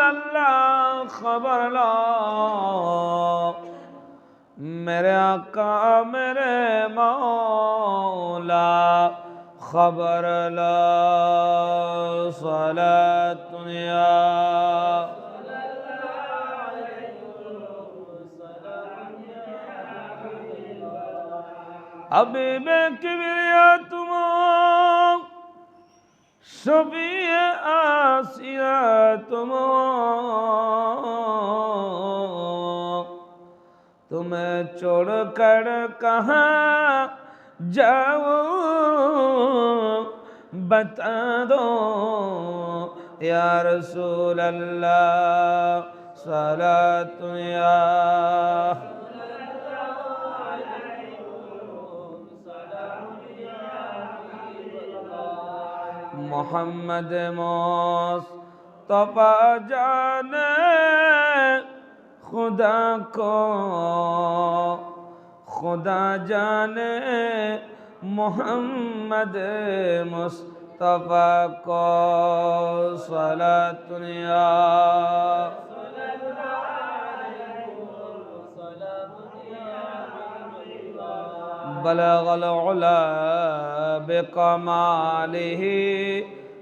अल्लाह खबर लो, मेरे आका मेरे मौला खबर लो। सलातुन या हबीबे किबरिया तुम, शफीए आसिया तुम, तुम्हें छोड़कर कहाँ जाऊं बता दो या रसूल अल्लाह। सलातु या मोहम्मद मुस्तफा जाने खुदा को, खुदा जाने मोहम्मद मुस्तफा को। सलातुन या बलगल उला बिकमालिही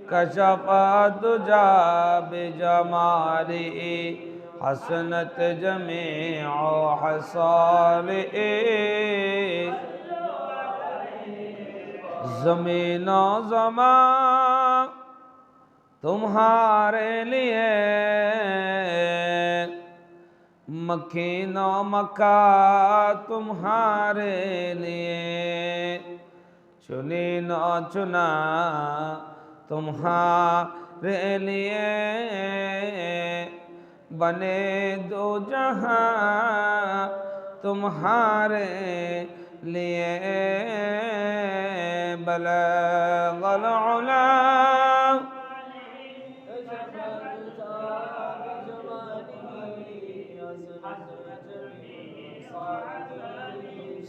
कशफा दुजा बिजमालिही हसनत जमीअ हसालिही। ज़मीन ओ ज़मान तुम्हारे लिए, मकीन ओ मका तुम्हारे लिए, चुनी न चुना तुम्हारे लिए, बने दो जहां तुम्हारे लिए। बलगल उला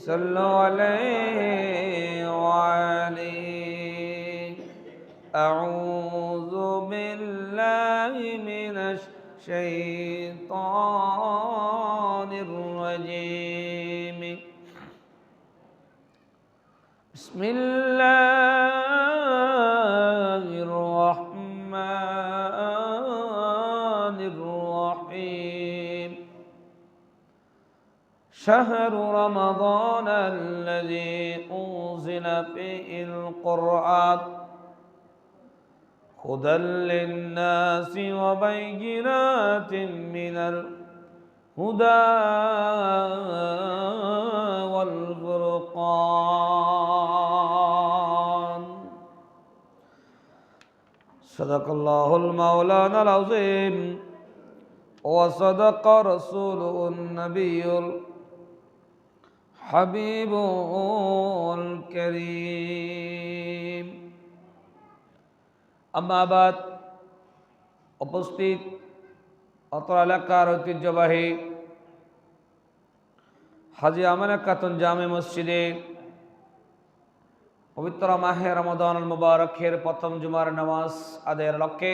सल्लु अलैहि अऊज़ु बिल्लाहि मिनश शैतानिर रजीम। बिस्मिल्लाहिर रहमानिर रहीम। शहरु रमज़ान अल्लज़ी उन्ज़िल फ़ीहिल क़ुरआन हुदल लिन्नासि व बय्यिनातिन मिनल हुदा वल फ़ुरक़ान। सदक़ल्लाहुल मौलानाल अज़ीम व सदक़ रसूलुहुन नबियुल हबीबुल करीम। अम्मा बाद, उपस्थित अत्र एलाकार ঐতিহ্যবাহী হাজী আমানা খাতুন জামে মসজিদে পবিত্র মাহে রমাদানুল মুবারকের প্রথম জুমার নামাজ আদায়ের লক্ষ্যে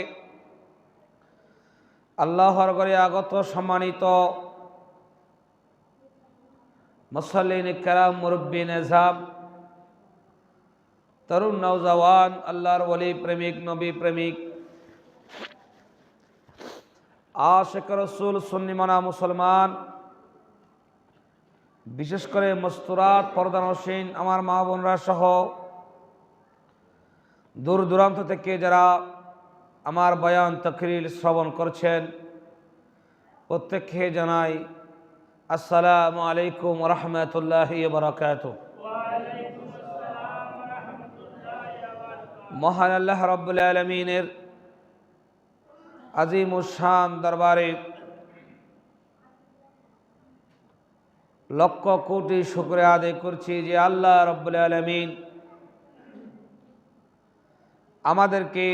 আল্লাহর ঘরে আগত সম্মানিত মুসল্লিন কিরাম, মুরব্বী নিজাম, তরুণ নওজওয়ান, আল্লাহর ওলি প্রেমিক, নবী প্রেমিক, আশিক রাসূল, সুন্নি মানা মুসলমান, বিশেষ করে মস্তুরাত পর্দানশীন আমার মা বোনরা সহ দূর দূরান্ত থেকে যারা আমার বয়ান তাকরীর শ্রবণ করছেন, প্রত্যেককে জানাই আসসালামু আলাইকুম ওয়া রাহমাতুল্লাহি ওয়া বারাকাতুহু। মহান আল্লাহ রাব্বুল আলামিনের আজিম ও শান দরবারে লক্ষ কোটি শুকরিয়া আদায় করছি যে আল্লাহ রাব্বুল আলামিন আমাদেরকে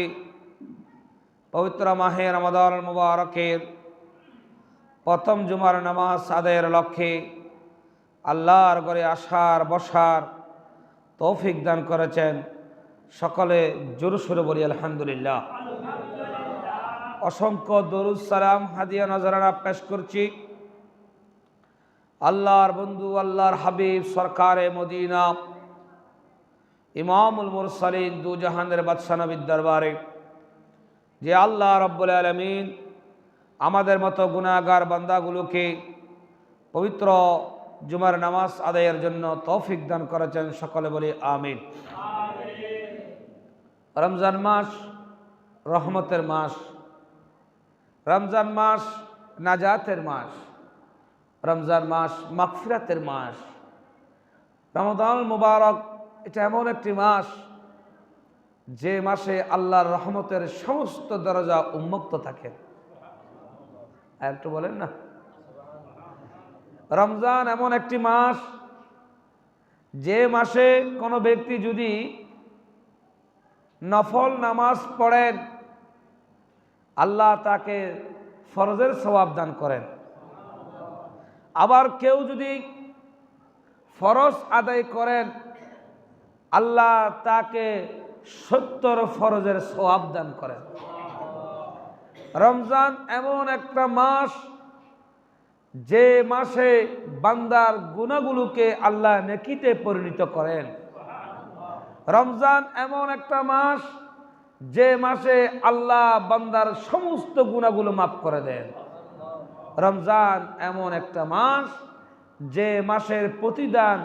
পবিত্র মাহে রমাদানুল মুবারকের প্রথম জুমার নামাজ আদায়ের লক্ষ্যে আল্লাহর ঘরে আসার বসার তৌফিক দান করেছেন। সকলে জোরে সোরে বলি আলহামদুলিল্লাহ। অসংখ্য দরুদ সালাম হাদিয়া নজরানা পেশ করছি আল্লাহর বন্ধু আল্লাহর হাবিব সরকারে মদিনা ইমামুল মুরসালিন দু জাহানের বাদশা নবীর দরবারে, যে আল্লাহ রাব্বুল আলামিন আমাদের মতো গুনাহগার বান্দাগুলোকে পবিত্র জুমার নামাজ আদায়ের জন্য তৌফিক দান করেছেন। সকলে বলি আমিন। রমজান মাস রহমতের মাস, রমজান মাস নাজাতের মাস, রমজান মাস মাগফিরাতের মাস। রমাদান মুবারক এটা এমন একটি মাস যে মাসে আল্লাহর রহমতের সমস্ত দরজা উন্মুক্ত থাকে। আর একটু বলেন না। রমজান এমন একটি মাস যে মাসে কোনো ব্যক্তি যদি নফল নামাজ পড়েন আল্লাহ তাকে ফরজের সওয়াব দান করেন। আবার কেউ যদি ফরজ আদায় করেন আল্লাহ তাকে 70 ফরজের সওয়াব দান করেন। রমজান এমন একটা মাস যে মাসে বান্দার গুনাহগুলোকে আল্লাহ নেকিতে পরিণত করেন। রমজান এমন একটা মাস যে মাসে আল্লাহ বান্দার সমস্ত গুনাহগুলো মাফ করে দেন। রমজান এমন একটা মাস যে মাসের প্রতিদান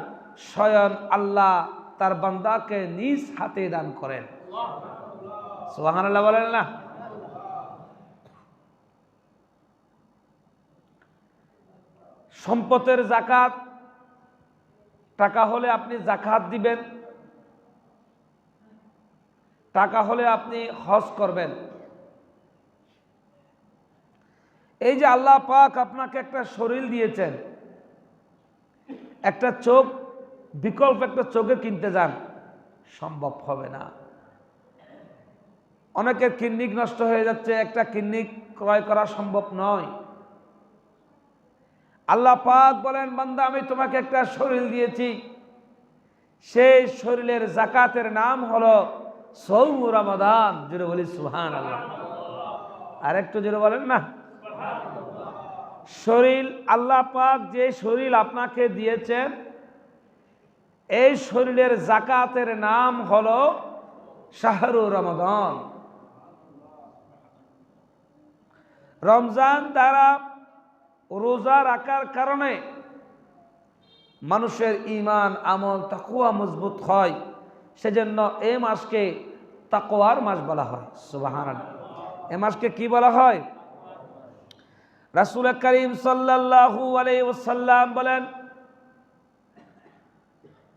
স্বয়ং আল্লাহ তার বান্দাকে নিজ হাতে দান করেন। সুবহানাল্লাহ বলেন না। সম্পদের যাকাত, টাকা হলে আপনি যাকাত দিবেন, টাকা হলে আপনি হজ করবেন। এই যে আল্লাহ পাক আপনাকে একটা শরীর দিয়েছেন, একটা চোখ, বিকল্প একটা চোখে কিনতে যান, সম্ভব হবে না। অনেকের কিডনি নষ্ট হয়ে যাচ্ছে, একটা কিডনি ক্রয় করা সম্ভব নয়। আল্লাহ পাক বলেন, বান্দা আমি তোমাকে একটা শরীর দিয়েছি, সেই শরীরের যাকাতের নাম হলো সওম রমাদান। জোরে বলি সুবহানাল্লাহ। আর একটু জোরে বলেন না। শরীর আল্লাহ পাক যে শরীর আপনাকে দিয়েছেন এই শরীরের যাকাতের নাম হলো শাহরু রমাদান। রমজান দ্বারা রোজা রাখার কারণে মানুষের ঈমান আমল তাকওয়া মজবুত হয়, সেজন্য এই মাসকে তাকওয়ার মাস বলা হয়। সুবহানাল্লাহ। এই মাসকে কি বলা হয়? রাসূল করিম সাল্লাল্লাহু আলাইহি ওয়াসাল্লাম বলেন,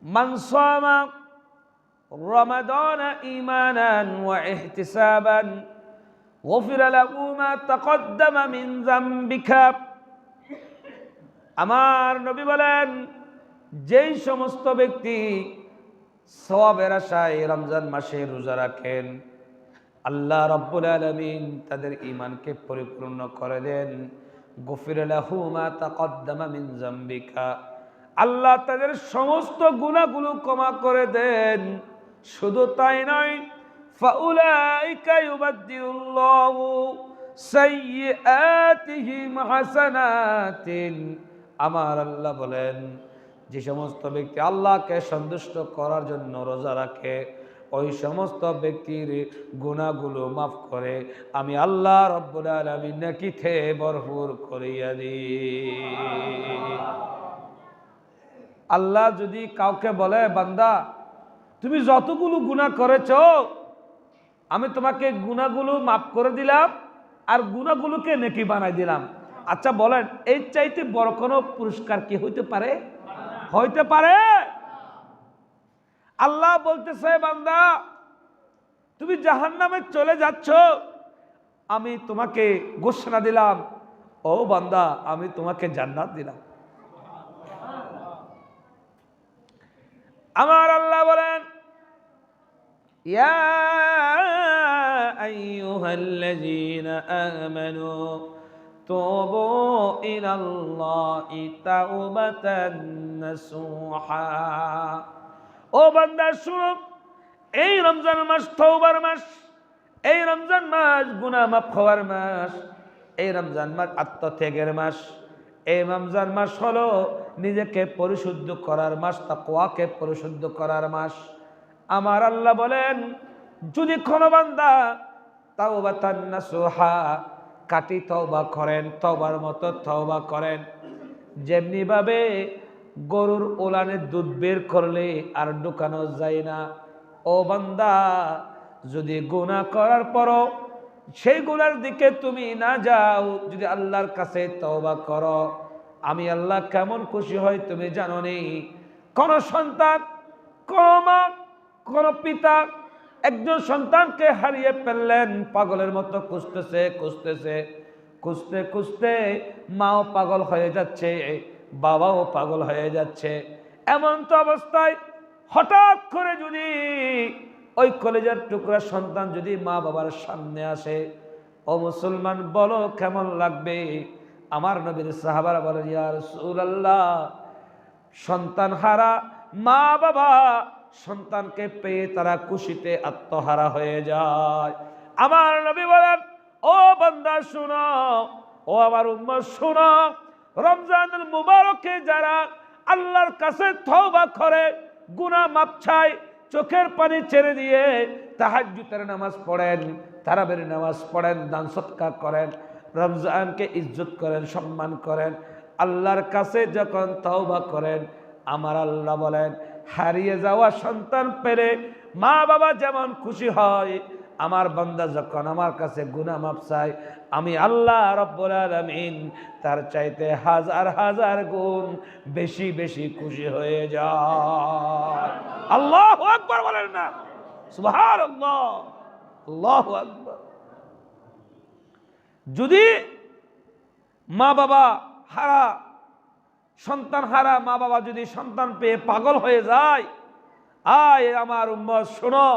মান সামা রমাদান ঈমানান ওয়া ইহতিসাবান গুফিরা লাহু মা তাকদ্দামা মিন যামবিকা। আমার নবী বলেন, যেই সমস্ত ব্যক্তি সওয়াবের আশায় রমজান মাসে রোজা রাখেন আল্লাহ রাব্বুল আলামিন তাদের ঈমানকে পরিপূর্ণ করে দেন। গুফিরা লাহু মা তাকদ্দামা মিন যামবিকা, আল্লাহ তাদের সমস্ত গুনাহগুলো ক্ষমা করে দেন। শুধু তাই নয়, ফাউলাইকা ইউবাদদিলুল্লাহু সাইয়্যাতিহিম হাসানাতিন। আমার আল্লাহ বলেন, যে সমস্ত ব্যক্তি আল্লাহকে সন্তুষ্ট করার জন্য রোজা রাখে ওই সমস্ত ব্যক্তির গুনাহগুলো মাফ করে আমি আল্লাহ রাব্বুল আলামিন নেকিতে ভরপুর করিয়া দিই। আল্লাহ যদি কাউকে বলে, বান্দা তুমি যতগুলো গুনাহ করেছো আমি তোমাকে গুনাহগুলো মাফ করে দিলাম আর গুনাহগুলোকে নেকি বানাই দিলাম, আচ্ছা বলেন এর চাইতে বড় কোনো পুরস্কার কি হইতে পারে? হইতে পারে? আল্লাহ বলতেছে, বান্দা তুমি জাহান্নামে চলে যাচ্ছ, আমি তোমাকে ঘোষণা দিলাম, ও বান্দা আমি তোমাকে জান্নাত দিলাম। আমার আল্লাহ বলেন, ইয়া আইয়ুহাল্লাযীনা আমানু তুবু ইলাল্লাহি তাওবাতান নাসুহা। ও বান্দা শুনো, এই রমজান মাস তওবার মাস, এই রমজান মাস গুনাহ মাফ হওয়ার মাস, এই রমজান মাস আত্মত্যাগের মাস, এই রমজান মাস হলো নিজেকে পরিশুদ্ধ করার মাস, তাকওয়াকে পরিশুদ্ধ করার মাস। আমার আল্লাহ বলেন, যদি কোনো বান্দা তাওবাতান নাসুহা কাটি তওবা করেন, তওবার মতো তওবা করেন, যেমনি ভাবে গরুর ওলানের দুধ বের করলে আর ঢুকানো যায় না, ও বান্দা যদি গুনাহ করার পরও সেই গুনার দিকে তুমি না যাও, যদি আল্লাহর কাছে তওবা করো, আমি আল্লাহ কেমন খুশি হই তুমি জানো নি? কোন সন্তান, কোন মা, কোন পিতা একজন সন্তানকে হারিয়ে ফেললেন, পাগলের মতো খুঁজতেছে খুঁজতেছে, খুঁজতে খুঁজতে মাও পাগল হয়ে যাচ্ছে, বাবাও পাগল হয়ে যাচ্ছে। এমন তো অবস্থায় হঠাৎ করে যদি ওই কলেজের টুকরা সন্তান যদি মা বাবার সামনে আসে, ও মুসলমান বলো কেমন লাগবে? আমার নবীর সাহাবারা বলেন, ইয়া রাসূলুল্লাহ, সন্তান হারা মা বাবা সন্তানকে পেয়ে তারা খুশিতে আত্মহারা হয়ে যায়। আমার নবী বলেন, ও বান্দা শুনো, ও আমার উম্মত শুনো, রমজানুল মুবারকে যারা আল্লাহর কাছে তওবা করে, গুনাহ মাপ চায়, চোখের পানি ছেড়ে দিয়ে তাহাজ্জুদের নামাজ পড়েন, তারাবির নামাজ পড়েন, দান সদকা করেন, রমজানকে ইজ্জত করেন, সম্মান করেন, আল্লাহর কাছে যখন তওবা করেন, আমার আল্লাহ বলেন, হারিয়ে যাওয়া সন্তান পেলে মা বাবা যেমন খুশি হয়, আমার বান্দা যখন আমার কাছে গুনাহ মাফ চায়, আমি আল্লাহ রব্বুল আলামিন তার চাইতে হাজার হাজার গুণ বেশি বেশি খুশি হয়ে যায়। আল্লাহু আকবার বলেন না? সুবহানাল্লাহ, আল্লাহু আকবার। যদি মা বাবা হারা, সন্তান হারা মা বাবা যদি সন্তান পেয়ে পাগল হয়ে যায়, আয় আমার উম্মত শোনো,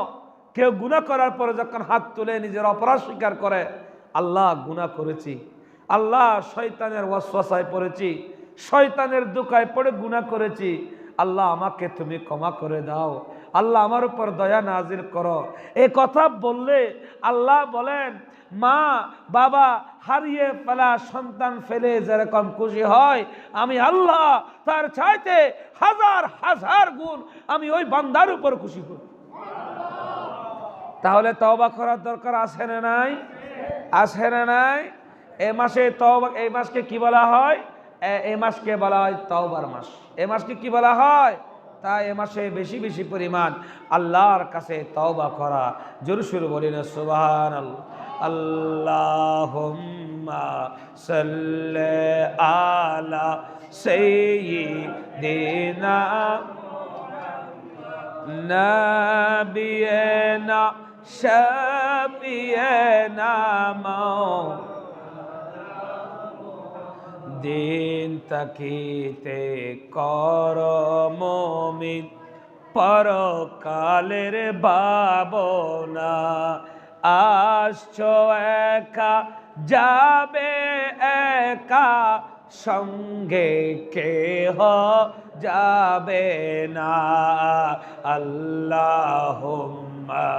কেউ গুনাহ করার পরে যখন হাত তুলে নিজের অপরাধ স্বীকার করে, আল্লাহ গুনাহ করেছি, আল্লাহ শয়তানের ওয়াসওয়াসায় পড়েছি, শয়তানের ধোঁকায় পড়ে গুনাহ করেছি, আল্লাহ আমাকে তুমি ক্ষমা করে দাও, আল্লাহ আমার উপর দয়া নাজিল করো, এই কথা বললে আল্লাহ বলেন, মা বাবা হারিয়ে ফেলা সন্তান ফেলে যেরকম খুশি হয়, আমি আল্লাহ তার চাইতে হাজার হাজার গুণ আমি ওই বান্দার উপর খুশি হই। তাহলে তওবা করার দরকার আছে না নাই? আছে না নাই? এই মাসে তওবা, এই মাসকে কি বলা হয়? এই মাসকে বলা হয় তওবার মাস। এই মাসকে কি বলা হয়? তাই এ মাসে বেশি বেশি পরিমাণ আল্লাহর কাছে তওবা করা। জোরে সুরে বলি না সুবহানাল্লাহ। আল্লাহুম্মা সাল্লি আলা সাইয়্যিদিনা নাবিয়িনা শাফিয়িনা দিন তাকিতে কর মুমিন পরকালের ভাবনা, আসছো একা যাবে একা, সঙ্গে কেহ যাবে না। আল্লাহুম্মা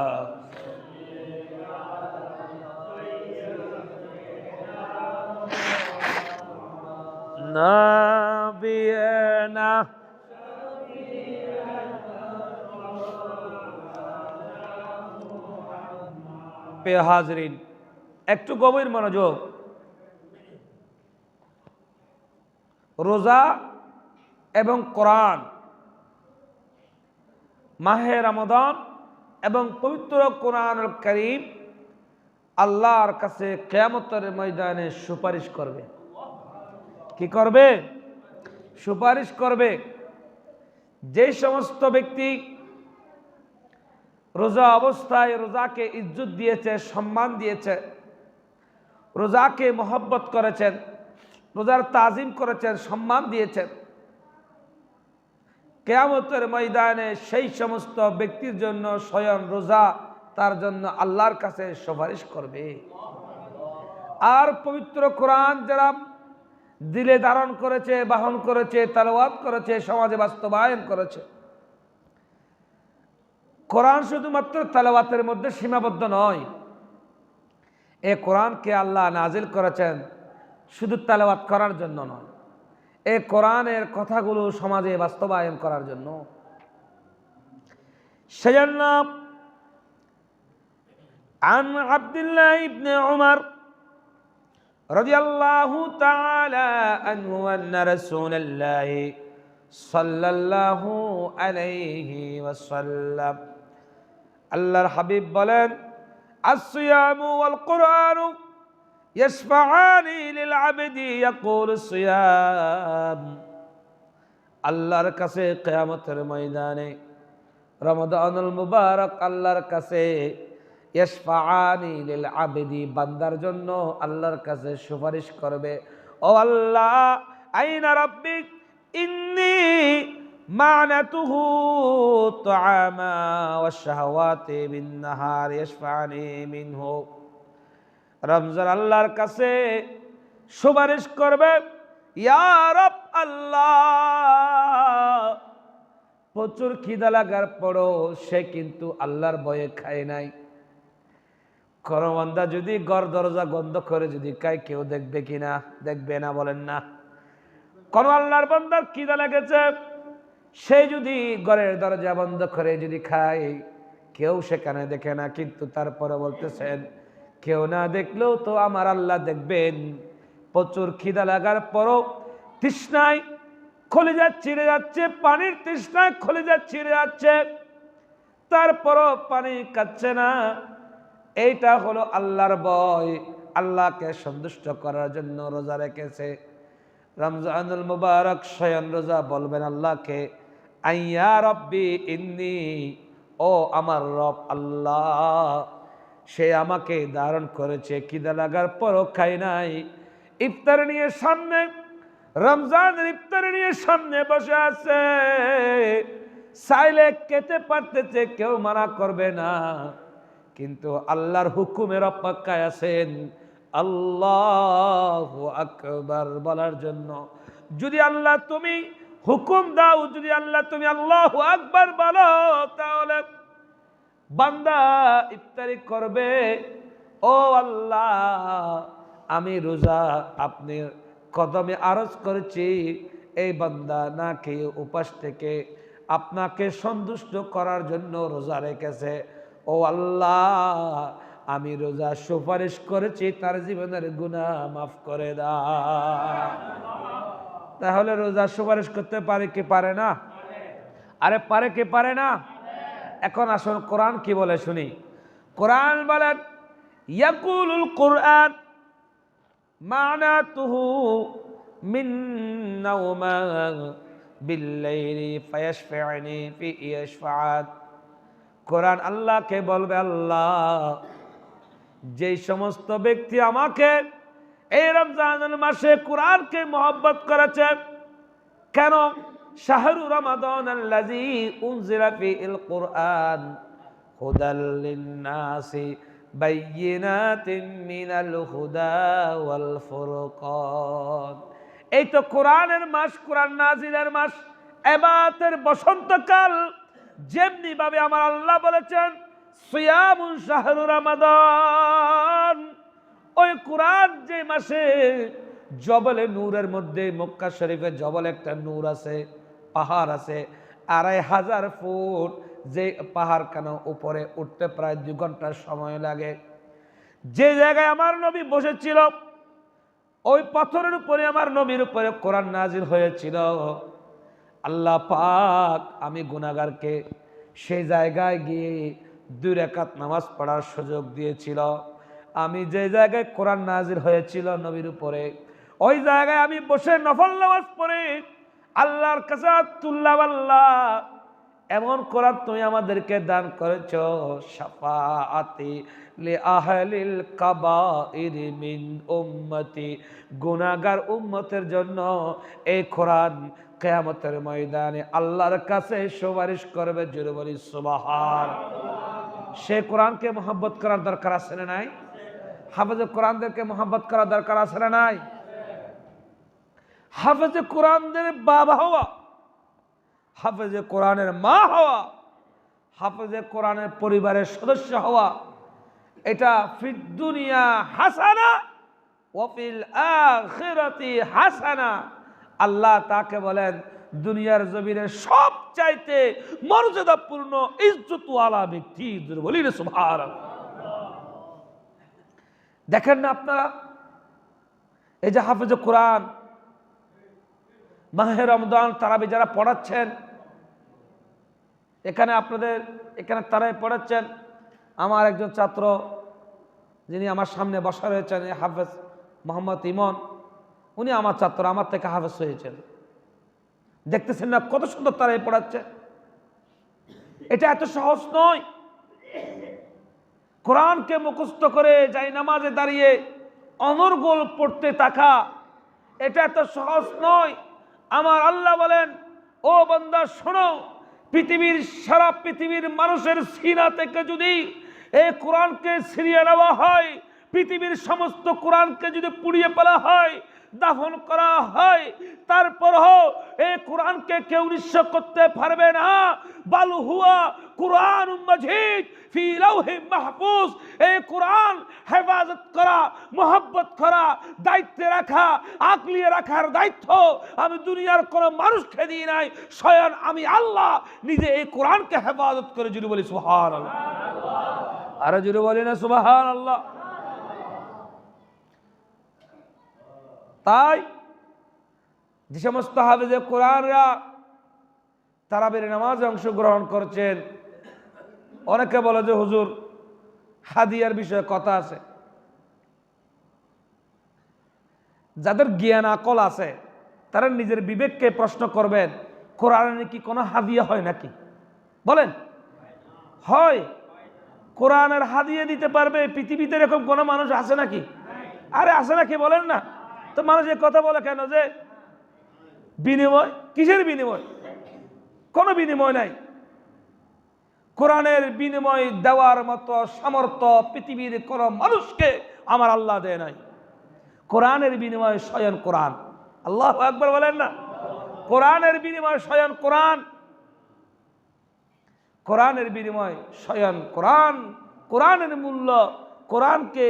নাবিয়িনা প্রিয় হাজরিন, একটু গভীর মনোযোগ। রোজা এবং কোরআন, মাহে রমাদান এবং পবিত্র কোরআনুল কারীম আল্লাহর কাছে কিয়ামতের ময়দানে সুপারিশ করবে। কি করবে? সুপারিশ করবে। যে সমস্ত ব্যক্তি রোজা অবস্থায় রোজাকে ইজ্জত দিয়েছে, সম্মান দিয়েছে, রোজাকে মহব্বত করেছেন, রোজার তাজিম করেছেন, সম্মান দিয়েছেন, কিয়ামতের ময়দানে সেই সমস্ত ব্যক্তির জন্য স্বয়ং রোজা তার জন্য আল্লাহর কাছে সুপারিশ করবে। আর পবিত্র কোরআন যারা দিলে ধারণ করেছে, বহন করেছে, তেলাওয়াত করেছে, সমাজে বাস্তবায়ন করেছে, কোরআন শুধুমাত্র তেলাওয়াতের মধ্যে সীমাবদ্ধ নয়, এই কোরআনকে আল্লাহ নাজিল করেছেন শুধু তেলাওয়াত করার জন্য নয়, এই কোরআনের কথাগুলো সমাজে বাস্তবায়ন করার জন্য। সেজন্য عن عبد الله بن عمر رضي الله تعالى عنه أن رسول الله صلى الله عليه وسلم আল্লাহর হাবিব বলেন, الصيام والقرآن يشفعان للعبد يقول الصيام। আল্লাহর কাছে কিয়ামতের ময়দানে রমাদানুল মুবারক আল্লাহর কাছে ইয়াশফাআনি লিল আবদি, বান্দার জন্য আল্লাহর কাছে সুপারিশ করবে, ও আল্লাহ আইনা রাব্বিক ইন্নী মা'নাতুহু তুআমা ওয়াশ শাহাওয়াতি বিন নাহার ইয়াশফাআনি মিনহু। রমজান আল্লাহর কাছে সুপারিশ করবে, ইয়া রব আল্লাহ, প্রচুর খিদা লাগার পরও সে কিন্তু আল্লাহর ভয়ে খায় নাই। কোন বান্দা যদি ঘর দরজা বন্ধ করে যদি খায়, কেউ দেখবে কিনা? দেখবে না, বলেন না। কোন আল্লাহর বান্দার খিদা লেগেছে, সে যদি ঘরের দরজা বন্ধ করে যদি খায়, কেউ সেখানে দেখে না, কিন্তু তারপরে বলতেছেন কেউ না দেখলেও তো আমার আল্লাহ দেখবেন। প্রচুর খিদা লাগার পরও তৃষ্ণায় কলিজা ছিঁড়ে যাচ্ছে, পানির তৃষ্ণায় কলিজা ছিঁড়ে যাচ্ছে, তারপরও পানি খাচ্ছে না। এইটা হলো আল্লাহর ভয়, আল্লাহকে সন্তুষ্ট করার জন্য রোজা রেখেছে। রমজানুল মুবারক স্বয়ং রোজা বলবেন আল্লাহকে, আইয়া রব্বি ইন্নী, ও আমার রব আল্লাহ, সে আমাকে ধারণ করেছে, খিদা লাগার পরও খাই নাই। ইফতার নিয়ে সামনে, রমজানের ইফতার নিয়ে সামনে বসে আছে, চাইলে খেতে পারতেছে, কেউ মানা করবে না, কিন্তু আল্লাহর হুকুমের অপেক্ষায় আছেন আল্লাহু আকবার বলার জন্য। যদি আল্লাহ তুমি হুকুম দাও, যদি আল্লাহ তুমি আল্লাহু আকবার বলো, তাহলে বান্দা ইফতারি করবে, ও আল্লাহ আমি রোজা আপনি কদমে আরজ করেছি, এই বান্দা না খেয়ে উপাস থেকে আপনাকে সন্তুষ্ট করার জন্য রোজা রেখেছে, ও আল্লাহ আমি রোজা সুপারিশ করেছি তার জীবনের গুনাহ মাফ করে দাও। তাহলে রোজা সুপারিশ করতে পারে কি পারে না? আরে পারে কি পারে না? এখন আসুন কোরআন কি বলে শুনি। কোরআন বলেন, ইয়াকুলুল কুরআন মা'নাতুহু মিন নাওমা বিল্লাইলি ফায়াশফা'নি ফি ইয়াশফা'আত। কোরআন আল্লাহকে বলবে, আল্লাহ যেই সমস্ত ব্যক্তি আমাকে এই রমজানের মাসে কোরআনকে মহব্বত করেছে, কেন? শাহরু রমাদান আল্লাযী উনজিলা ফীহিল কুরআন হুদাল লিন-নাসি বায়্যিনাতিন মিনাল হুদা ওয়াল ফুরকান। এই তো কোরআনের মাস, কোরআন নাজিলের মাস, ইবাদতের বসন্তকাল। যেমনি ভাবে আমার আল্লাহ বলেছেন সিয়ামুন শাহরু রমাদান, ওই কোরআন যে মাসে জবলে নূরের মধ্যে, মক্কা শরীফে জবল একটা নূর আছে, পাহাড় আছে ২৫০০ ফুট, যে পাহাড় কেন উপরে উঠতে প্রায় ২ ঘন্টার সময় লাগে। যে জায়গায় আমার নবী বসেছিল, ওই পাথরের উপরে আমার নবীর উপরে কোরআন নাজিল হয়েছিল। আল্লাহ পাক আমি গুনাহগারকে সেই জায়গায় গিয়ে 2 রাকাত নামাজ পড়ার সুযোগ দিয়েছিল। আমি যে জায়গায় কোরআন নাজিল হয়েছিল নবীর উপরে, ওই জায়গায় আমি বসে নফল নামাজ পড়ে আল্লাহর কাছে তুল্লাহ, আল্লাহ এমন কোরআন তুমি আমাদেরকে দান করেছো, শাফাআতি লি আহলিল কাবাইর মিন উম্মতি, গুনাহগার উম্মতের জন্য এই কোরআন কিয়ামতের ময়দানে আল্লাহর কাছে সুপারিশ করবে। জোরে বলি সুবহানাল্লাহ। সে কোরআনকে মহব্বত করার দরকার আছে না নাই? হাফেজে কোরআনদেরকে মহব্বত করার দরকার আছে না নাই? হাফেজে কোরআনদের বাবা হওয়া, হাফেজে কোরআনের মা হওয়া, হাফেজে কোরআনের পরিবারের সদস্য হওয়া, এটা ফিদ দুনিয়া হাসানা ওয়া ফিল আখিরাতি হাসানা। আল্লাহ তাকে বলেন দুনিয়ার জমিনে সবচাইতে মর্যাদাপূর্ণ ইজ্জতওয়ালা ব্যক্তি। বলি না সুবহানাল্লাহ। দেখেন না আপনারা, এই যে হাফেজ কোরআন মাহে রমজান তারাবি যারা পড়াচ্ছেন, এখানে আপনাদের এখানে তারাই পড়াচ্ছেন। আমার একজন ছাত্র যিনি আমার সামনে বসা রয়েছেন, হাফেজ মোহাম্মদ ইমন, উনি আমার ছাত্র, আমার থেকে হাফেজ হয়েছেন। দেখতেছেন না কত সুন্দর তারাই পড়াচ্ছে। এটা এত সহজ নয়। কোরআনকে মুখস্থ করে যাই নামাজে দাঁড়িয়ে অনর্গল পড়তে থাকা, এটা এত সহজ নয়। আমার আল্লাহ বলেন, ও বান্দা শোনো, সারা পৃথিবীর মানুষের সিনা থেকে যদি এই কোরআনকে ছিনিয়ে নেওয়া হয়, পৃথিবীর সমস্ত কোরআনকে যদি পুড়িয়ে ফেলা হয়, দাফন করা হয়, তারপরও এই কোরআনকে কেউ নিঃস্ব করতে পারবে না। বাল হুয়া কুরআনুম মাজিদ ফি লাউহিম মাহফুজ। এই কোরআন হেফাজত করা, মোহাব্বত করা, দায়িত্বে রাখা, আগলিয়ে রাখার দায়িত্ব আমি দুনিয়ার কোন মানুষকে দিই নাই, স্বয়ং আমি আল্লাহ নিজে এই কোরআনকে হেফাজত করে। জুড়ে বলি সুবহানাল্লাহ। আরে জুড়ে বলি না সুবহানাল্লাহ। তাই যে সমস্ত হাফেজে কোরআনরা তারাবির নামাজে অংশগ্রহণ করছেন, অনেকে বলে যে হুজুর হাদিয়ার বিষয়ে কথা আছে। যাদের জ্ঞান আকল আছে তারা নিজের বিবেককে প্রশ্ন করবেন, কোরআনে কি কোনো হাদিয়া হয় নাকি? বলেন, হয়? কোরআনের হাদিয়া দিতে পারবে পৃথিবীতে এরকম কোনো মানুষ আছে নাকি? আরে আছে নাকি বলেন না? তো মানুষ এই কথা বলে কেন যে বিনিময়? কিসের বিনিময়? কোনো বিনিময় নাই। কোরআনের বিনিময় দেওয়ার মতো সামর্থ্য পৃথিবীর কোন মানুষকে আমার আল্লাহ দেয় নাই। কোরআনের বিনিময় স্বয়ং কোরআন। আল্লাহু আকবার বলেন না। কোরআনের বিনিময় স্বয়ং কোরআন। কোরআনের বিনিময় স্বয়ং কোরআন। কোরআনের মূল্য, কোরআনকে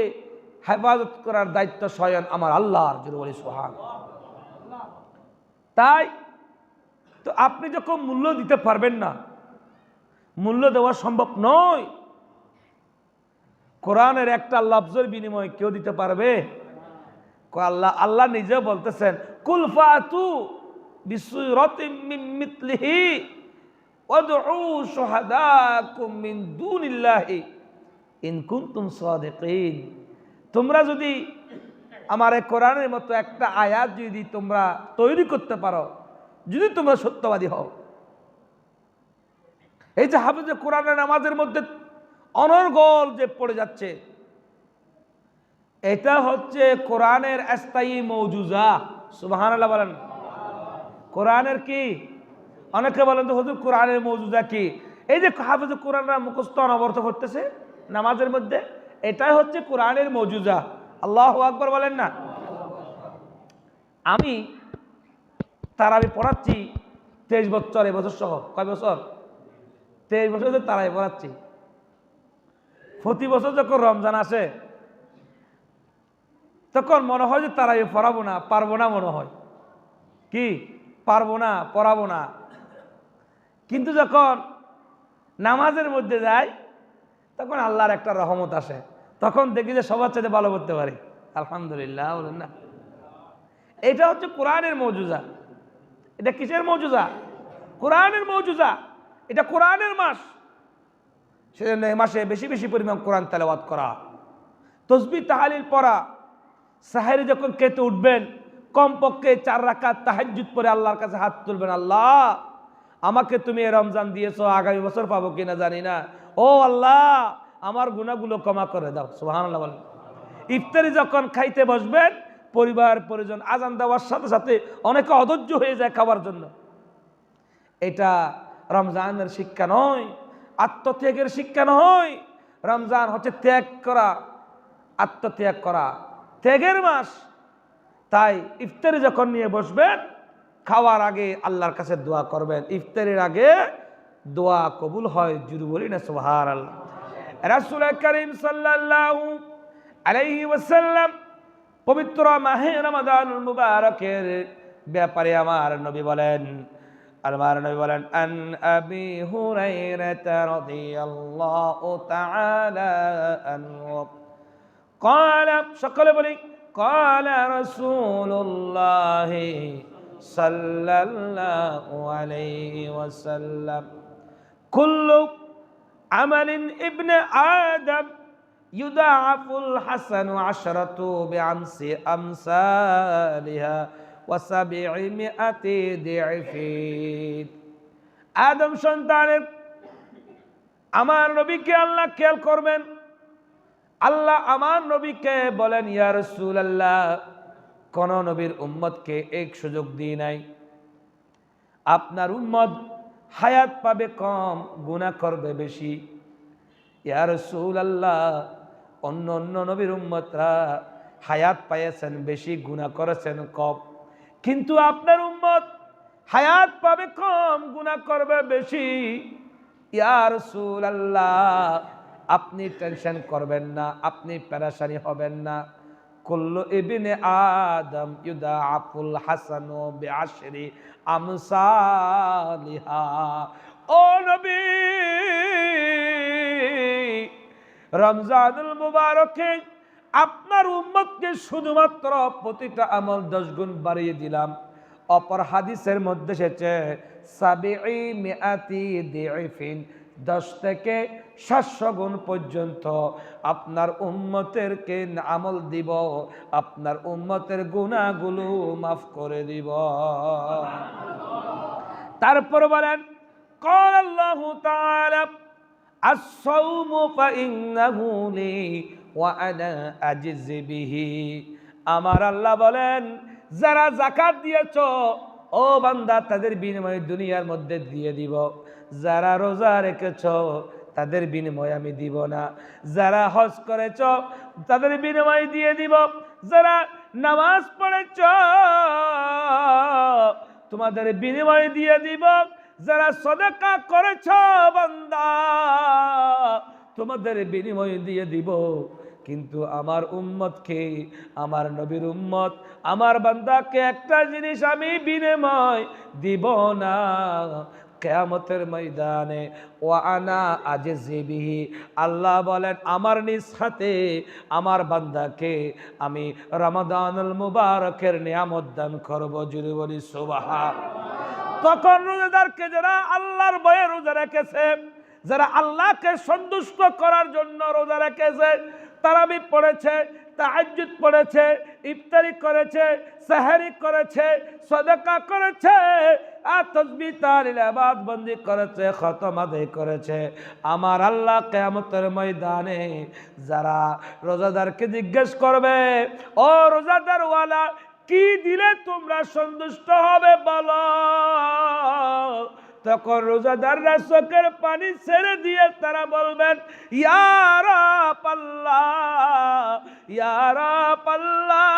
হেফাজত করার দায়িত্ব স্বয়ং আমার আল্লাহর। জোরে বলি সুবহানাল্লাহ। তাই তো আপনি যখন মূল্য দিতে পারবেন না, মূল্য দেওয়া সম্ভব নয়, কোরআনের একটা লফজের বিনিময় কেউ দিতে পারবে? আল্লাহ নিজে বলতেছেন, কুল ফাতু বিসূরাতিন মিন মিথলিহি ওয়াদউ শুহাদাকুম মিন দুনিল্লাহি ইন কুনতুম সাদিকিন। তোমরা যদি আমার এই কোরআনের মতো একটা আয়াত যদি তোমরা তৈরি করতে পারো, যদি তোমরা সত্যবাদী হও। এই যে হাফেজে কোরআনের নামাজের মধ্যে অনর্গল যে পড়ে যাচ্ছে, এটা হচ্ছে কোরআনের স্থায়ী মৌজুজা। সুবহানাল্লাহ বলেন। কোরআনের কি? অনেকে বলেন তো হুজুর কোরআনের মৌজুজা কি? এই যে হাফেজে কোরআনরা মুখস্থ অনবরত করতেছে নামাজের মধ্যে, এটাই হচ্ছে কোরআনের মৌজুজা। আল্লাহু আকবার বলেন না। আমি তারাবি পড়াচ্ছি 23 বছর, এবছর সহ। কয় বছর? 23 বছর ধরে তারাবি পড়াচ্ছি। প্রতি বছর যখন রমজান আসে তখন মনে হয় যে তারাবি পড়াবো না, পারবো না, মনে হয় কি পারবো না, পড়াবো না। কিন্তু যখন নামাজের মধ্যে যাই তখন আল্লাহর একটা রহমত আসে, তখন দেখি যে সবার চাইতে ভালো করতে পারি। আলহামদুলিল্লাহ বলেন না। এটা হচ্ছে কোরআনের মৌজুজা। এটা কিসের মৌজুজা? কোরআনের মৌজুজা। এটা কোরআনের মাস, সেজন্য এই মাসে বেশি বেশি পরিমাণ কোরআন তেলাওয়াত করা, তসবিহ তাহলিল পড়া। সাহেরে যখন খেতে উঠবেন কমপক্ষে 4 রাকাত তাহাজ্জুদ পড়ে আল্লাহর কাছে হাত তুলবেন, আল্লাহ আমাকে তুমি এই রমজান দিয়েছো, আগামী বছর পাবো কিনা জানি না, ও আল্লাহ আমার গুনাহগুলো ক্ষমা করে দাও। সুবহানাল্লাহ বলেন। ইফতারি যখন খাইতে বসবেন, পরিবার পরিজন আজান দেওয়ার সাথে সাথে অনেকে অধৈর্য হয়ে যায় খাওয়ার জন্য। এটা রমজানের শিক্ষা নয়, আত্মত্যাগের শিক্ষা নয়। রমজান হচ্ছে ত্যাগ করা, আত্মত্যাগ করা, ত্যাগের মাস। তাই ইফতারি যখন নিয়ে বসবেন, খাওয়ার আগে আল্লাহর কাছে দোয়া করবেন। ইফতারির আগে দোয়া কবুল হয়। জুড়ে বলি না সুবহানাল্লাহ। রাসূল করিম সাল্লাল্লাহু আলাইহি ওয়াসাল্লাম পবিত্র মাহে রমাদানুল মুবারকের ব্যাপারে আমার নবী বলেন আন আবি হুরায়রা রাদিয়াল্লাহু তাআলা আনহু قال সকলে বলি قال رسول الله صلى الله عليه وسلم كل عمل ابن آدم يضاعف الحسن عشرة بعمس أمثالها وسبعمائة ضعف আদম সন্তানের আমার নবীকে আল্লাহ খেয়াল করবেন। আল্লাহ আমার নবীকে বলেন, ইয়া রাসূলুল্লাহ, কোন নবীর উম্মতকে এক সুযোগ দিই নাই। আপনার উম্মত হায়াত পাবে কম, গুনাহ করবে বেশি। ইয়া রাসূলুল্লাহ, অন্য নবীর উম্মতরা হায়াত পাইয়েছেন বেশি, গুনাহ করেছেন কম, কিন্তু আপনার উম্মত হায়াত পাবে কম, গুনাহ করবে বেশি। ইয়া রাসূলুল্লাহ, আপনি টেনশন করবেন না, আপনি পেরেশানি হবেন না। কুল্লু ইবনে আদম ইউদাআফুল হাসানু বিআশরি আমসালিহা। ও নবী, রমজানুল মুবারকে আপনার উম্মতকে শুধুমাত্র প্রতিটা আমল 10 গুণ বাড়িয়ে দিলাম। অপর হাদিসের মধ্যে এসেছে সাবিঈমিআতি দিআফিন, 10 থেকে 700 গুণ পর্যন্ত আপনার উম্মতেরকে আমল দিব, আপনার উম্মতের গুনাহগুলো মাফ করে দিব। তারপর বলেন قال الله تعالى الصوم فإنه لي وأنا أجزي به। আমার আল্লাহ বলেন, যারা যাকাত দিয়েছো ও বান্দা, তাদের বিনিময়ে দুনিয়ার মধ্যে দিয়ে দিব। যারা রোজা রেখেছো তাদের বিনিময়ে আমি দিব না। যারা হজ করেছো তাদের বিনিময়ে দিয়ে দিব। যারা নামাজ পড়েছো তোমাদের বিনিময়ে দিয়ে দিব। যারা সদকা করেছো বান্দা, তোমাদের বিনিময়ে দিয়ে দিব। কিন্তু আমার উম্মতকে, আমার নবীর উম্মত, আমার বান্দাকে একটা জিনিস আমি বিনিময় দিব না। কিয়ামতের ময়দানে ওয়া আনা আজজি বিহি, আল্লাহ বলেন আমার নিজ হাতে আমার বান্দাকে আমি রমাদানুল মুবারকের নিয়ামত দান করব। জুড়ে বলি সুবহানাল্লাহ। তখন রোজাদারকে, যারা আল্লাহর ভয়ে রোজা রেখেছে, যারা আল্লাহকে সন্তুষ্ট করার জন্য রোজা রেখেছে, তারাবি পড়েছে, তাহাজ্জুদ পড়েছে, ইফতারি করেছে, সাহরি করেছে, সাদাকা করেছে, আর তাসবিহ তাহলিল ইবাদত বন্দি করেছে, খতম আদায় করেছে, আমার আল্লাহ কিয়ামতের ময়দানে যারা রোজাদারকে জিজ্ঞেস করবে, ও রোজাদার ওয়ালা, কি দিলে তোমরা সন্তুষ্ট হবে বলো? তখন রোজাদাররা চোখের পানি ছেড়ে দিয়ে তারা বলবেন, ইয়া রাব্বাল্লাহ, ইয়া রাব্বাল্লাহ,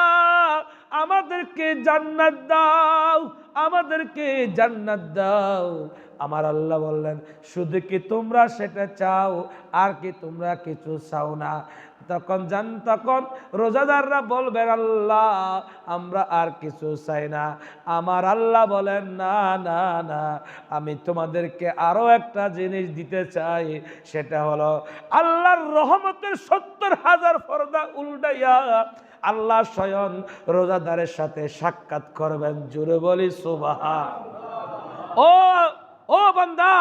আমাদেরকে জান্নাত দাও, আমাদেরকে জান্নাত দাও। আমার আল্লাহ বললেন, শুধু কি তোমরা সেটা চাও, আর কি তোমরা কিছু চাও না? তখন রোজাদাররা বলবেন, আল্লাহ আমরা আর কিছু চাই না। আমার আল্লাহ বলেন, না না না, আমি তোমাদেরকে আরো একটা জিনিস দিতে চাই। সেটা হলো আল্লাহর রহমতের 70,000 পর্দা উল্টাইয়া আল্লাহ স্বয়ং রোজাদারের সাথে সাক্ষাৎ করবেন। জোরে বলি সুবহানাল্লাহ। ও বান্দা,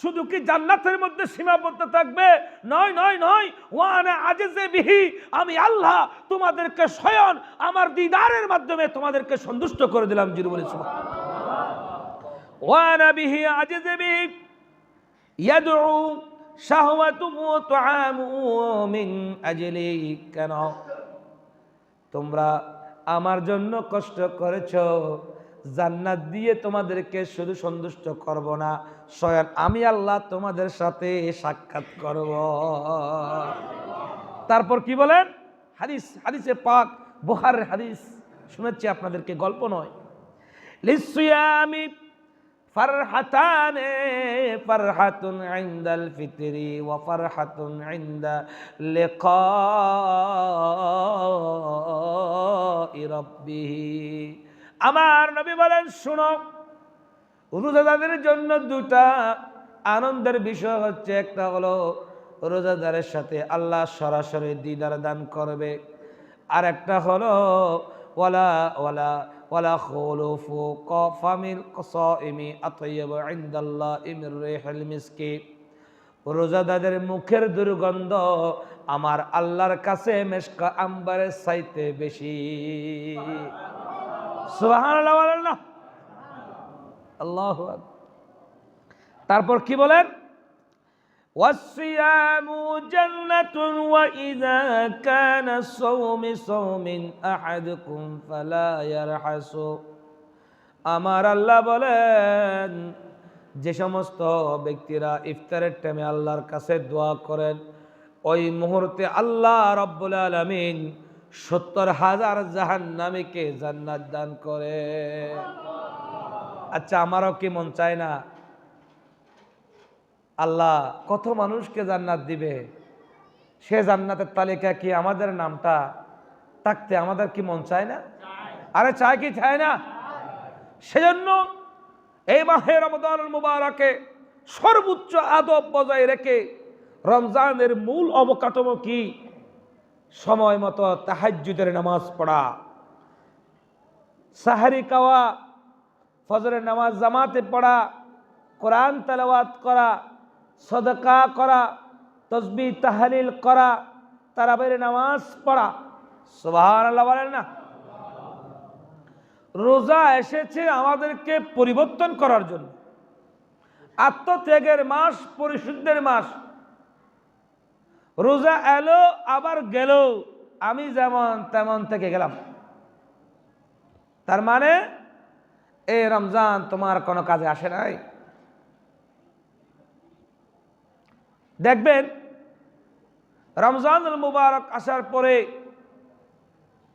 শুধু কি জান্নাতের মধ্যে সীমাবদ্ধ থাকবে? নয় নয় নয়, ওয়ানা আজজি বিহি, আমি আল্লাহ তোমাদেরকে স্বয়ং আমার দিদারের মাধ্যমে তোমাদেরকে সন্তুষ্ট করে দিলাম। জোরে বলি সুবহানাল্লাহ। ওয়ানা বিহি আজজি বিহি ইয়াদউ শাহওয়াতুহু ওয়া তুআমুহু মিন আজলি। কেন তোমরা আমার জন্য কষ্ট করেছো? জান্নাত দিয়ে তোমাদেরকে শুধু সন্তুষ্ট করব না, স্বয়ং আমি আল্লাহ তোমাদের সাথে সাক্ষাৎ করব। তারপর কি বলেন? হাদিসে পাক, বুখারীর হাদিস শুনেছি আপনাদেরকে, গল্প নয়। লিসিয়ামি ফারহাতানে, ফারহাতুন ইনদাল ফিতরি ওয়া ফারহাতুন ইনদা লিকাই রাব্বিহি। আমার নবী বলেন, শুনো, রোজাদারের জন্য দুটা আনন্দের বিষয় হচ্ছে, একটা হলো রোজাদারের সাথে আল্লাহ সরাসরি দিদার দান করবে, আর একটা হলো ওয়ালা ওয়ালা ওয়ালা খুলুফু কফামিল কসাইমি আতাইয়্যিবু ইনদাল্লাহি মির রিহিল মিসকি। রোজাদারের মুখের দুর্গন্ধ আমার আল্লাহর কাছে মিশকা আম্বারের চাইতে বেশি। সুবহানাল্লাহ বলেন না? আল্লাহু আকবার। তারপর কি বলেন? ওয়াসিয়ামু জান্নাতুন ওয়া ইযা কানা সাওমিন আহাদুকুম ফালা ইয়ারহাসু। আমার আল্লাহ বলেন, যে সমস্ত ব্যক্তিরা ইফতারের টাইমে আল্লাহর কাছে দোয়া করেন, ওই মুহূর্তে আল্লাহ রাব্বুল আলামিন ৭০,০০০ জাহান্নামীকে জান্নাত দান করে। আচ্ছা, আমারও কি মন চায় না আল্লাহ কত মানুষকে জান্নাত দিবে, সে জান্নাতের তালিকা কি আমাদের নামটা থাকতে আমাদের কি মন চায় না? আরে চায় কি চায় না? সেজন্য এই মাহে রমজানুল মুবারকে সর্বোচ্চ আদব বজায় রেখে রমজানের মূল অবকাঠামো কি? সময় মতো তাহাজ্জুদের নামাজ পড়া, সাহারি খাওয়া, ফজরের নামাজ জামাতে পড়া, কোরআন তেলাওয়াত করা, সদকা করা, তসবিহ তাহলিল করা, তারাবির নামাজ পড়া। সুবহানাল্লাহ বলেন না? রোজা এসেছে আমাদেরকে পরিবর্তন করার জন্য, আত্মত্যাগের মাস, পরিশুদ্ধের মাস। রোজা এলো আবার গেল, আমি যেমন তেমন থেকে গেলাম, তার মানে এই রমজান তোমার কোনো কাজে আসে নাই। দেখবেন রমজানুল মুবারক আসার পরে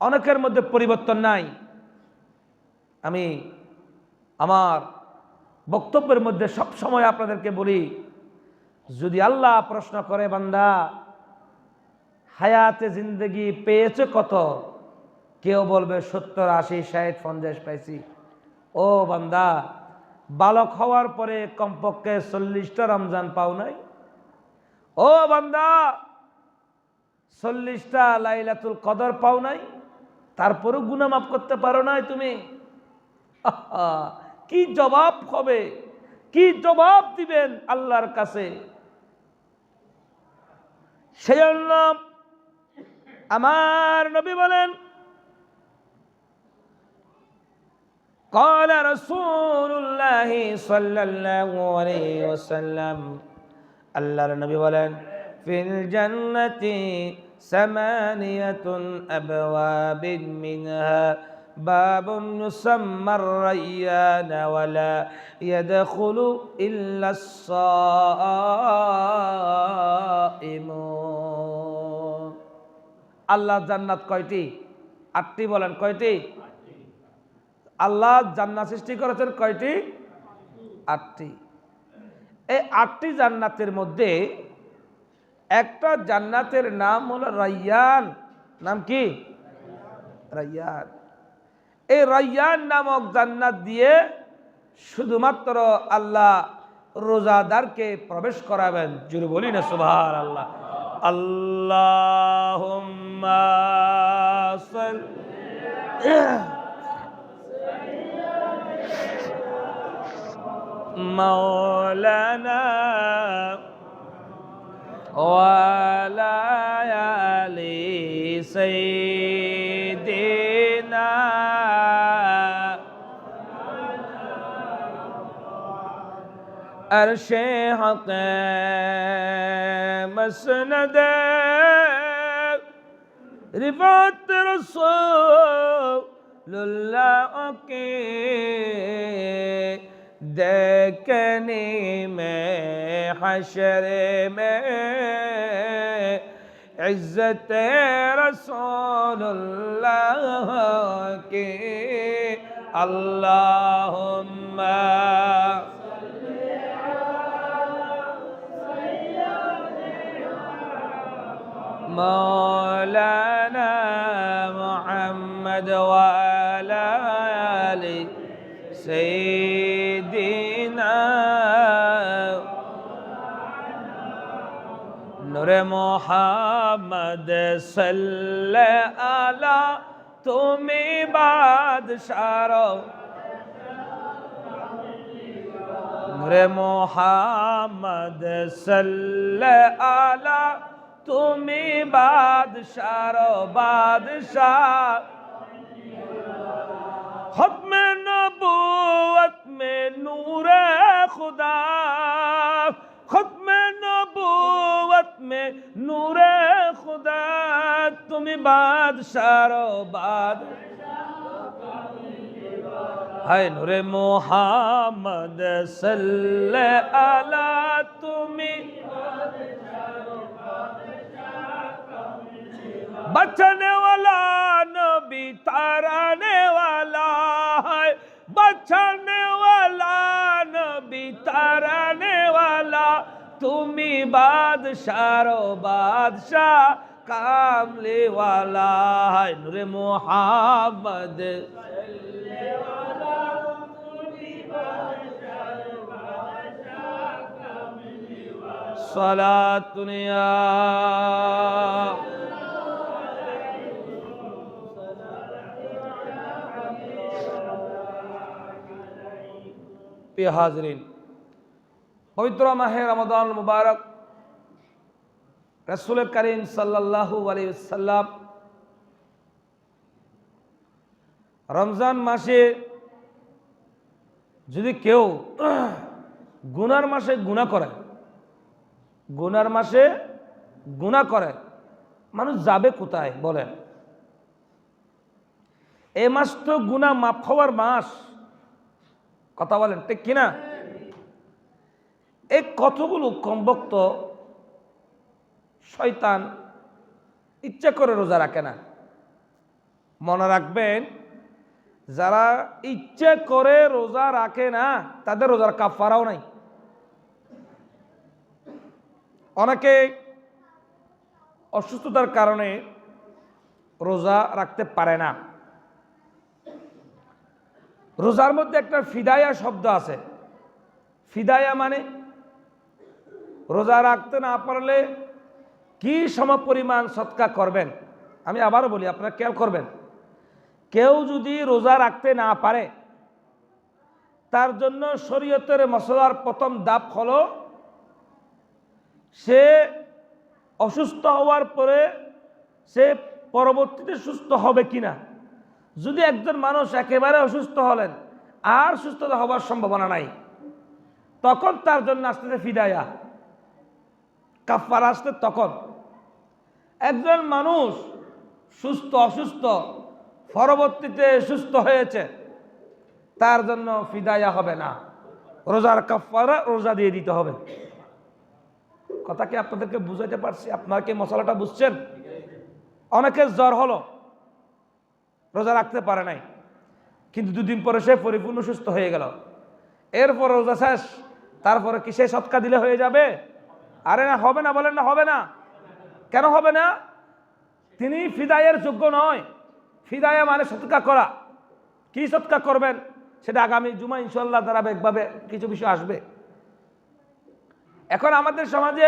অনেকের মধ্যে পরিবর্তন নাই। আমি আমার বক্তব্যের মধ্যে সব সময় আপনাদেরকে বলি, যদি আল্লাহ প্রশ্ন করে, বান্দা হায়াতে জিন্দেগি পেয়েছে কত? কেউ বলবে ৭০, ৮০, ৬০, ৫০ পাইছি। ও বান্দা, বালক হওয়ার পরে কমপক্ষে ৪০টা রমজান পাও নাই? ও বান্দা, ৪০টা লাইলাতুল কদর পাও নাই? তারপরেও গুনাহ মাফ করতে পারো নাই তুমি? কি জবাব হবে, কি জবাব দিবেন আল্লাহর কাছে? সেজন্য আমার নবী বলেন, قال رسول الله صلى الله عليه وسلم, আল্লাহর নবী বলেন, ফিল জান্নাতি সামানিয়াতুন আবওয়াবিন মিনহা বাবুন ইউসাম্মার রায়্যান ওয়া লা ইয়াদখুলু ইল্লা আস-সাইমুন। আল্লাহ জান্নাত কয়টি? ৮টি। বলেন কয়টি? আল্লাহ জান্নাত সৃষ্টি করেছেন কয়টি? ৮টি। এই ৮টি জান্নাতের মধ্যে একটা জান্নাতের নাম হলো রায়্যান। নাম কি? রায়্যান। এই রায়্যান নামক জান্নাত দিয়ে শুধুমাত্র আল্লাহ রোজাদারকে প্রবেশ করাবেন। জোরে বলি না সুবহানাল্লাহ। আল্লাহুম্মা সাল্লি মাওলানা ওয়ালা আলি সাইয়্যিদিনা আরশে হক মসনদ রিফাত রাসূলুল্লাহ के देखने में हशर में इज्जत रसूलुल्लाह के अल्लाहुम्मा مولانا محمد وعلى آل سيدنا نور محمد صلی علی তুমি বাদশার নূরে মুহাম্মদ সাল্লে আলা তুমি বাদশার বাদশাহ খতমে নবুয়ত মে নূরে খুদা খতমে নবুয়ত মে নূরে খুদা তুমি বাদশার হায় নূরে মুহাম্মদ সাল্লে আলা তুমি बचाने वाला नबी ताराने वाला है बचाने वाला नबी ताराने वाला तुम्ही बादशारो बादशाह कामले वाला है नूरे मुहम्मद सलातुनिया हाजरीन पवित्र माहे रमजान मुबारक रसूल करीम सल्लल्लाहु अलैहि वसल्लम रमजान मासे যদি কেউ গুনার মাসে গুনাহ করে গুনার মাসে গুনাহ করে মানুষ যাবে কোথায় বলেন এই মাস তো গুনাহ মাফ হওয়ার মাস কথা বলেন ঠিক কিনা এই কতগুলো কমবক্ত শয়তান ইচ্ছা করে রোজা রাখে না মনে রাখবেন যারা ইচ্ছা করে রোজা রাখে না তাদের রোজার কাফারাও নাই অনেকে অসুস্থতার কারণে রোজা রাখতে পারে না রোজার মধ্যে একটা ফিদায়া শব্দ আছে ফিদায়া মানে রোজা রাখতে না পারলে কি সমপরিমাণ সদকা করবেন আমি আবারও বলি আপনারা খেয়াল করবেন কেউ যদি রোজা রাখতে না পারে তার জন্য শরীয়তের মসলার প্রথম ধাপ হলো সে অসুস্থ হওয়ার পরে সে পরবর্তীতে সুস্থ হবে কিনা যদি একজন মানুষ একেবারে অসুস্থ হলেন আর সুস্থতা হবার সম্ভাবনা নাই তখন তার জন্য আসতে ফিদায়া কাফারা আসতে তখন একজন মানুষ অসুস্থ পরবর্তীতে সুস্থ হয়েছে তার জন্য ফিদায়া হবে না রোজার কাফারা রোজা দিয়ে দিতে হবে কথা কি আপনাদেরকে বুঝাইতে পারছি আপনারা কি মশলাটা বুঝছেন অনেকের জ্বর হলো রোজা রাখতে পারে নাই কিন্তু দুদিন পরে সে পরিপূর্ণ সুস্থ হয়ে গেল এরপর রোজা শেষ তারপরে কি সে সদকা দিলে হয়ে যাবে আরে না হবে না বলেন না হবে না কেন হবে না তিনি ফিদায়ের যোগ্য নয় ফিদায়া মানে সদকা করা কি সদকা করবেন সেটা আগামী জুমা ইনশাআল্লাহ ধারাবাহিকভাবে কিছু বিষয় আসবে এখন আমাদের সমাজে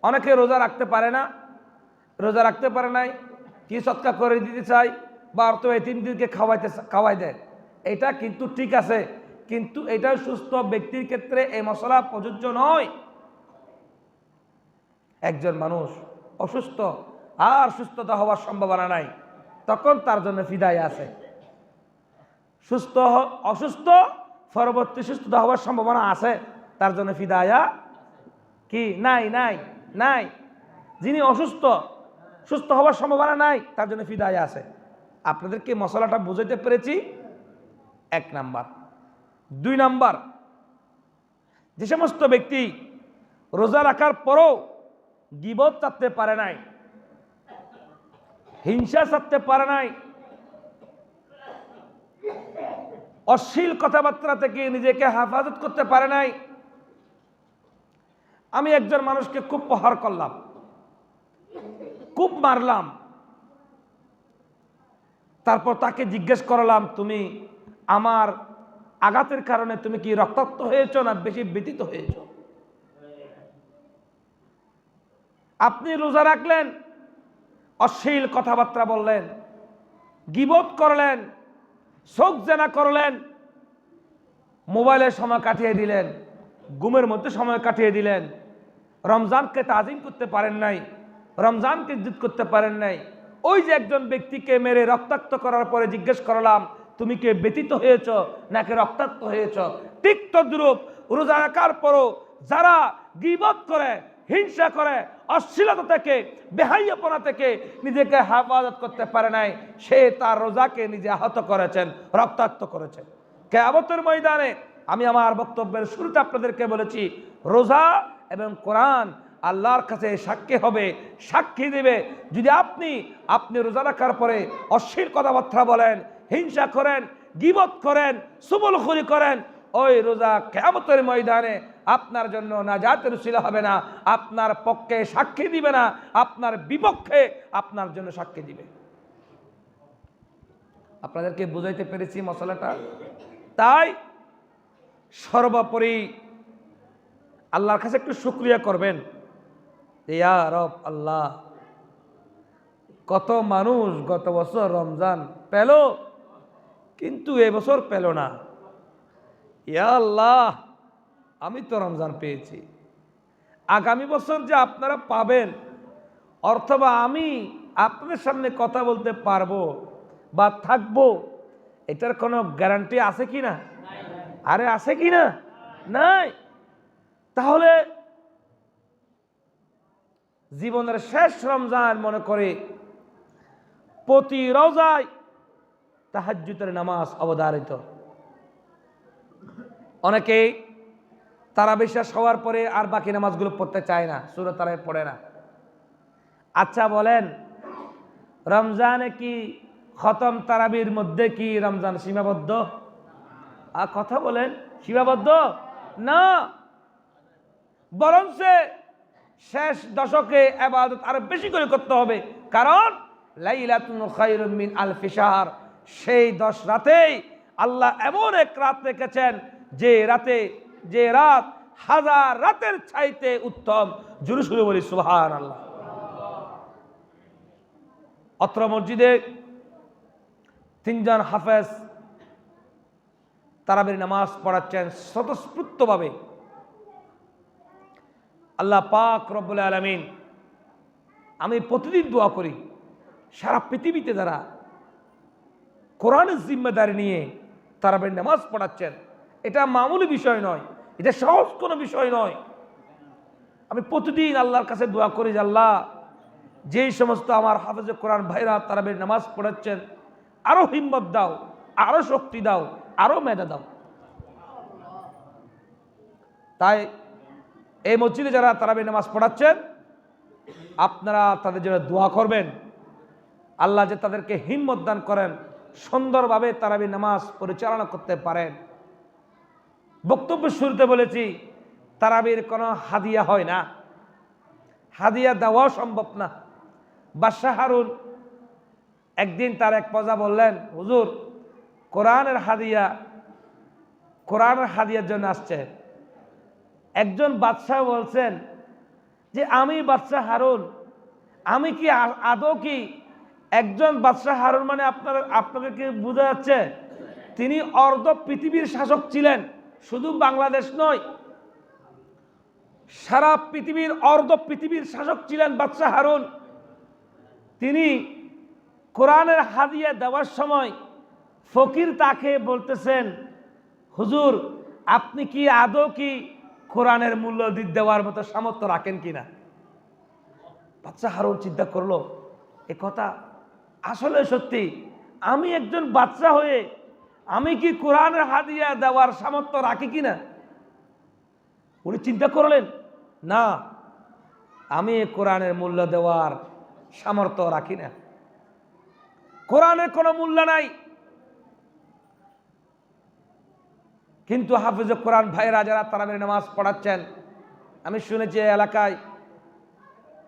অনেকে রোজা রাখতে পারে না রোজা রাখতে পারে নাই কি সদকা করে দিতে চাই বা অর্থ এতিমদেরকে খাওয়াই দেয় এটা কিন্তু ঠিক আছে কিন্তু এটা সুস্থ ব্যক্তির ক্ষেত্রে এই মশলা প্রযোজ্য নয় একজন মানুষ অসুস্থ আর সুস্থতা হওয়ার সম্ভাবনা নাই তখন তার জন্য ফিদায়া আছে অসুস্থ পরবর্তী সুস্থতা হওয়ার সম্ভাবনা আছে তার জন্য ফিদায়া কি নাই নাই নাই যিনি অসুস্থ সুস্থ হওয়ার সম্ভাবনা নাই তার জন্য ফিদায়া আছে আপনাদেরকে মশলাটা বুঝাইতে পেরেছি এক নাম্বার দুই নাম্বার যে সমস্ত ব্যক্তি রোজা রাখার পরও গীবত ছাড়তে পারে নাই হিংসা ছাড়তে পারে নাই অশ্লীল কথাবার্তা থেকে নিজেকে হেফাজত করতে পারে নাই আমি একজন মানুষকে খুব প্রহার করলাম খুব মারলাম, তারপর তাকে জিজ্ঞেস করলাম, তুমি আমার আঘাতের কারণে তুমি কি রক্তাক্ত হয়েছ না বেশি ব্যথিত হয়েছ? আপনি রোজা রাখলেন, অশ্লীল কথাবার্তা বললেন, গীবত করলেন, শোক জেনা করলেন, মোবাইলে সময় কাটিয়ে দিলেন, ঘুমের মধ্যে সময় কাটিয়ে দিলেন, রমজানকে তাজিম করতে পারেন নাই, রমজানকে ইজ্জত করতে পারেন নাই। ওই যে একজন ব্যক্তিকে মেরে রক্তাক্ত করার পরে জিজ্ঞেস করলাম, তুমি কি ব্যথিত হয়েছ নাকি রক্তাক্ত হয়েছ? ঠিক তদ্রূপ রোজা রাখার পরও যারা গীবত করে, হিংসা করে, অশ্লীলতা থেকে, বেহাইয়াপনা থেকে নিজেকে হেফাজত করতে পারে নাই, সে তার রোজাকে নিজে আহত করেছেন, রক্তাক্ত করেছেন। কিয়ামতের ময়দানে আমি আমার বক্তব্যের শুরুতে আপনাদেরকে বলেছি, রোজা এবং কোরআন আল্লাহর কাছে সাক্ষী হবে, সাক্ষী দেবে। যদি আপনি রোজা রাখার পরে অশ্লীল কথাবার্তা বলেন, হিংসা করেন, গীবত করেন, সুবুলখুরি করেন, ওই রোজা কিয়ামতের ময়দানে আপনার জন্য নাজাতের উসিলা হবে না, আপনার পক্ষে সাক্ষী দিবে না, আপনার বিপক্ষে আপনার জন্য সাক্ষী দিবে। আপনাদেরকে বুঝাইতে পেরেছি মশলাটা? তাই সর্বোপরি আল্লাহর কাছে একটু শুকরিয়া করবেন, ইয়া রব আল্লাহ, কত মানুষ গত বছর রমজান পেল কিন্তু এবছর পেল না। ইয়া আল্লাহ, আমি তো রমজান পেয়েছি, আগামী বছর যে আপনারা পাবেন অথবা আমি আপনাদের সামনে কথা বলতে পারবো বা থাকবো, এটার কোনো গ্যারান্টি আছে কি না? আরে আছে কি না? নাই। তাহলে জীবনের শেষ রমজান মনে করে প্রতি রোজায় তাহাজ্জুদের নামাজ অবধারিত। অনেকেই তারাবি শেষ হওয়ার পরে আর বাকি নামাজগুলো পড়তে চায় না, সূরা তারাবি পড়ে না। আচ্ছা বলেন, রমজানে কি খতম তারাবির মধ্যে কি রমজান সীমাবদ্ধ? আর কথা বলেন, সীমাবদ্ধ না, বরং শেষ দশকে ইবাদত আরো বেশি করে করতে হবে। কারণ লাইলাতুন খায়রুম মিন আলফি শাহর, সেই 10 রাতেই আল্লাহ এমন এক রাত রেখেছেন যে রাত হাজার রাতের চাইতে উত্তম। জোরে সুরে বলি সুবহানাল্লাহ। অত্র মসজিদে 3 জন হাফেজ তারাবির নামাজ পড়াচ্ছেন স্বতঃস্ফূর্তভাবে। আল্লাহ পাক রব্বুল আলামিন, আমি প্রতিদিন দোয়া করি সারা পৃথিবীতে যারা কোরআনের জিম্মেদারি নিয়ে তারাবির নামাজ পড়াচ্ছেন, এটা মামুলি বিষয় নয়, এটা সহজ কোনো বিষয় নয়। আমি প্রতিদিন আল্লাহর কাছে দোয়া করি যে আল্লাহ, যেই সমস্ত আমার হাফেজে কোরআন ভাইরা তারাবির নামাজ পড়াচ্ছেন, আরো হিম্মত দাও, আরো শক্তি দাও, আরো মেধা দাও। তাই এই মসজিদে যারা তারাবির নামাজ পড়াচ্ছেন, আপনারা তাদের জন্য দোয়া করবেন, আল্লাহ যে তাদেরকে হিম্মত দান করেন, সুন্দরভাবে তারাবির নামাজ পরিচালনা করতে পারেন। বক্তব্যের শুরুতে বলেছি, তারাবির কোনো হাদিয়া হয় না, হাদিয়া দেওয়াও সম্ভব না। বাদশাহ হারুন একদিন তার এক প্রজা বললেন, হুজুর, কোরআনের হাদিয়ার জন্য আসছে। একজন বাদশাহ বলছেন যে আমি বাদশাহ হারুন, আমি কি আদৌ কি একজন বাদশাহ হারুন মানে আপনাদেরকে বোঝা যাচ্ছে তিনি অর্ধ পৃথিবীর শাসক ছিলেন, শুধু বাংলাদেশ নয়, সারা পৃথিবীর অর্ধ পৃথিবীর শাসক ছিলেন বাদশাহ হারুন। তিনি কোরআনের হাদিয়া দেওয়ার সময় ফকির তাকে বলতেছেন, হুজুর, আপনি কি আদৌ কি কোরআনের মূল্য দেওয়ার মতো সামর্থ্য রাখেন কিনা? বাদশাহ হারুন চিন্তা করলো, এ কথা আসলে সত্যি, আমি একজন বাদশাহ হয়ে আমি কি কোরআনের হাদিয়া দেওয়ার সামর্থ্য রাখি কিনা? উনি চিন্তা করলেন, না, আমি কোরআনের মূল্য দেওয়ার সামর্থ্য রাখি না, কোরআনের কোনো মূল্য নাই। কিন্তু হাফেজে কোরআন ভাইরা যারা তারাবির নামাজ পড়াচ্ছেন, আমি শুনেছি এলাকায়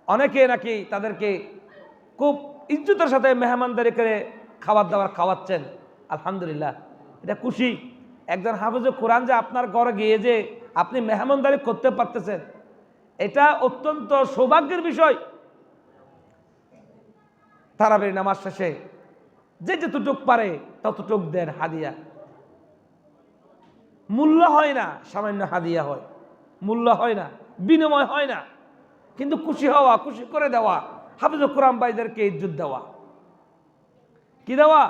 অনেকে নাকি তাদেরকে খুব ইজ্জতের সাথে মেহমানদারি করে খাবার দাবার খাওয়াচ্ছেন, আলহামদুলিল্লাহ, এটা খুশি। একজন হাফেজ কোরআন যে আপনার ঘরে গিয়ে যে আপনি মেহমানদারি করতে পারতেছেন, এটা অত্যন্ত সৌভাগ্যের বিষয়। তারাবির নামাজ শেষে যে যতটুক পারে ততটুক দেন হাদিয়া। মূল্য হয় না, সামান্য হাদিয়া হয়, মূল্য হয় না, বিনিময় হয় না, কিন্তু খুশি হওয়া, খুশি করে দেওয়া, হাফেজ কোরআন ভাইদেরকে ইজ্জত দেওয়া, কি দেওয়া?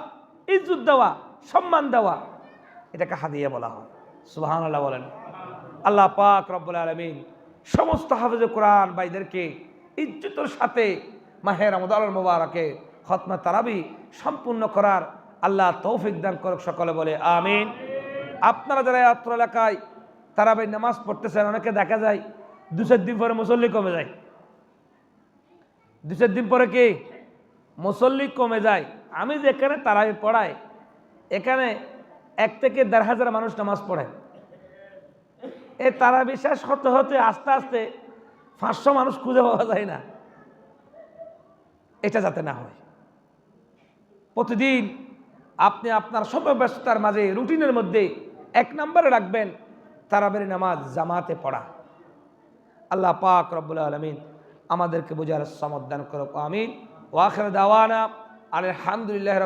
ইজ্জত দেওয়া, সম্মান দেওয়া, এটাকে হাদিয়া বলা হয়। সুবহানাল্লাহ বলেন। আল্লাহ পাক রব্বুল আলামিন সমস্ত হাফেজ কোরআন ভাইদেরকে ইজ্জতের সাথে মাহে রমজানুল মুবারকে খতমে তারাবি সম্পূর্ণ করার আল্লাহ তৌফিক দান করুক, সকলে বলে আমিন। আপনারা যারা অত্র এলাকায় তারাবি নামাজ পড়তেছেন, অনেকে দেখা যায় 2-4 দিন পরে মুসল্লি কমে যায়। 2-4 দিন পরে কি মুসল্লি কমে যায়। আমি যেখানে তারাবি পড়াই, এখানে 1 থেকে 1,500 মানুষ নামাজ পড়ে। এই তারাবি শেষ হতে হতে আস্তে আস্তে 500 মানুষ খুঁজে পাওয়া যায় না। এটা যাতে না হয়, প্রতিদিন আপনি আপনার সর্বব্যস্ততার মাঝে রুটিনের মধ্যে 1 নম্বরে রাখবেন তারাবির নামাজ জামাতে পড়া। আল্লাহ পাক রব্বুল আলামিন আমাদেরকে বুঝার সমর্থন করুক, আমিন। ওয়া আখির দাওয়ানা আলহামদুলিল্লাহ।